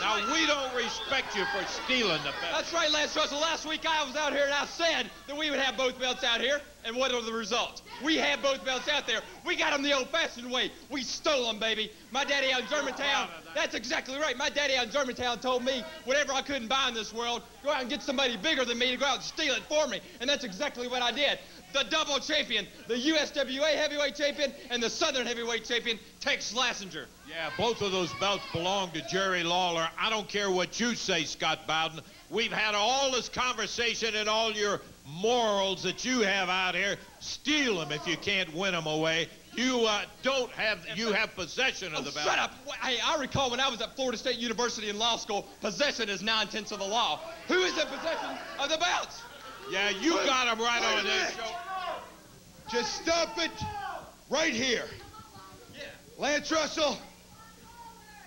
Now, we don't respect you for stealing the belt. That's right, Lance Russell. Last week I was out here and I said that we would have both belts out here. And what are the results? We have both belts out there. We got them the old-fashioned way. We stole them, baby. My daddy out in Germantown, that's exactly right. My daddy out in Germantown told me whatever I couldn't buy in this world, go out and get somebody bigger than me to go out and steal it for me. And that's exactly what I did. The double champion, the USWA heavyweight champion, and the Southern heavyweight champion, Tex Slazenger. Yeah, both of those belts belong to Jerry Lawler. I don't care what you say, Scott Bowden. We've had all this conversation and all your morals that you have out here. Steal them if you can't win them away. You have possession of the belt. Shut up. Hey, I recall when I was at Florida State University in law school, possession is 9/10 of the law. Who is in possession of the belts? Yeah, you got them right on this show. Just stop it right here. Yeah. Lance Russell,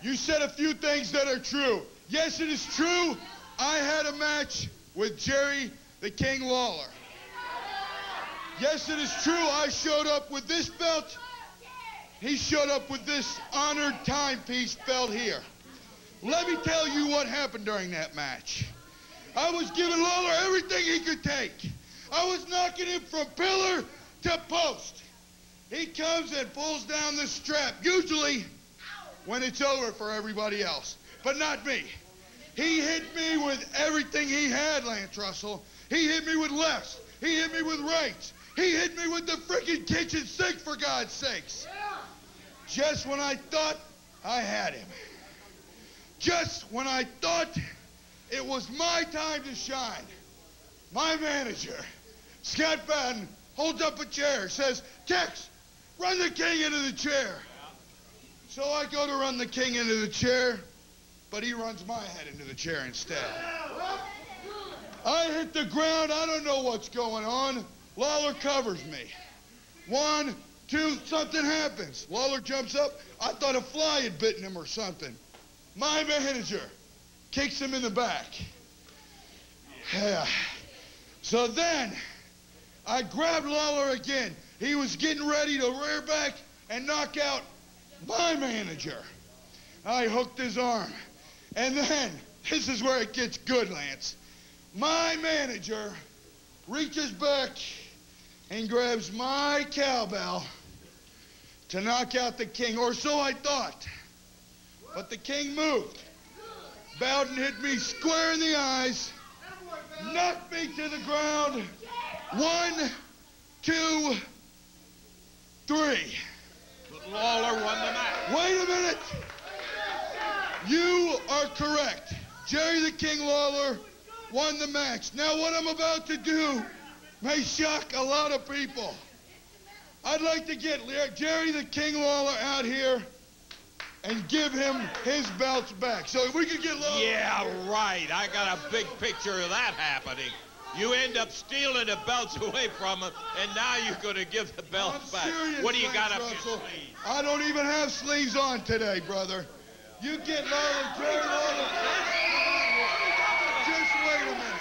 you said a few things that are true. Yes, it is true. I had a match with Jerry the King Lawler. Yes, it is true. I showed up with this belt. He showed up with this honored timepiece belt here. Let me tell you what happened during that match. I was giving Lawler everything he could take. I was knocking him from pillar to post. He comes and pulls down the strap, usually when it's over for everybody else, but not me. He hit me with everything he had, Lance Russell. He hit me with lefts. He hit me with rights. He hit me with the freaking kitchen sink, for God's sakes. Just when I thought I had him. Just when I thought it was my time to shine. My manager, Scott Bowden, holds up a chair, says, Tex, run the King into the chair. So I go to run the King into the chair, but he runs my head into the chair instead. I hit the ground. I don't know what's going on. Lawler covers me. 1, 2, something happens. Lawler jumps up. I thought a fly had bitten him or something. My manager kicks him in the back. Yeah. So then I grabbed Lawler again. He was getting ready to rear back and knock out my manager. I hooked his arm. And then, this is where it gets good, Lance. My manager reaches back and grabs my cowbell to knock out the King, or so I thought. But the King moved. Bowden hit me square in the eyes, knocked me to the ground. 1, 2, 3. But Lawler won the match. Wait a minute. You are correct. Jerry the King Lawler won the match. Now what I'm about to do may shock a lot of people. I'd like to get Jerry the King Lawler out here and give him his belts back. So if we could get Lawler. Yeah, right. I got a big picture of that happening. You end up stealing the belts away from him, and now you're going to give the belts back. Serious, what do you got up Russell. your sleeve? I don't even have sleeves on today, brother. You get Lawler, Jerry Lawler. Just wait a minute.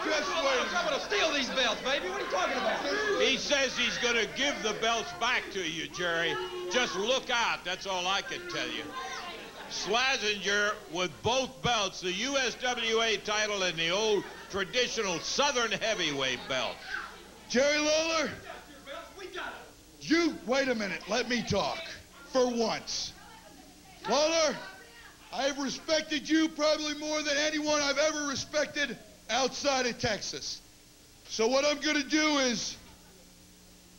Just wait a minute. I'm going to steal these belts, baby. What are you talking about? He says he's going to give the belts back to you, Jerry. Just look out. That's all I can tell you. Slazenger with both belts, the USWA title and the old traditional Southern heavyweight belt. Jerry Lawler, you, wait a minute, let me talk for once. Lawler, I've respected you probably more than anyone I've ever respected outside of Texas. So what I'm going to do is,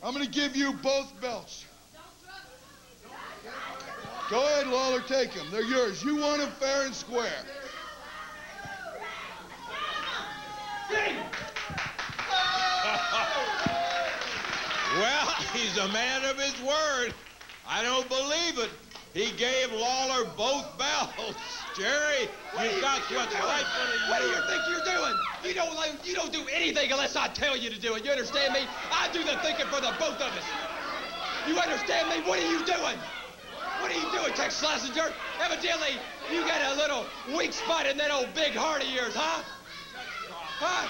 I'm going to give you both belts. Go ahead, Lawler, take them. They're yours. You want them fair and square. Well, he's a man of his word. I don't believe it. He gave Lawler both belts. Jerry, you got what's rightful to you. What do you think you're doing? You don't do anything unless I tell you to do it. You understand me? I do the thinking for the both of us. You understand me? What are you doing? What are you doing, Tex Slazenger? Evidently, you got a little weak spot in that old big heart of yours, huh? Huh?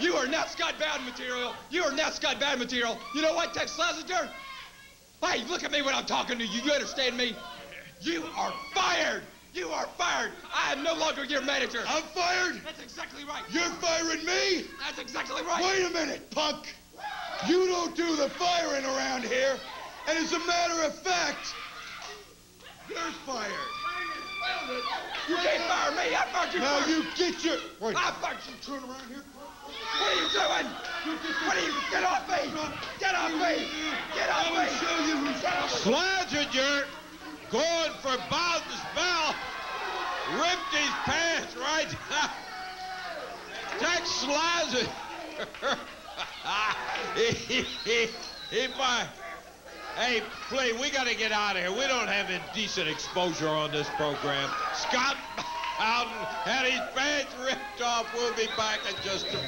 You are not Scott Bowden material. You are not Scott Bowden material. You know what, Tex Slazenger? Hey, look at me when I'm talking to you. You understand me? You are fired. are fired. I am no longer your manager. I'm fired? That's exactly right. You're firing me? That's exactly right. Wait a minute, punk. You don't do the firing around here. And as a matter of fact, you're fired. You can't fire me. I fired you Now first. you get your... Wait. I fired you. Turn around here. What are you doing? What are you... Get off me. Get off me. Get off me. Show you who's... Get off me. Slazenger going for Bowden's belt. Ripped his pants right now. Tex Slazenger. he might... Hey, please, we got to get out of here. We don't have indecent exposure on this program. Scott Bowden had his pants ripped off. We'll be back in just a minute.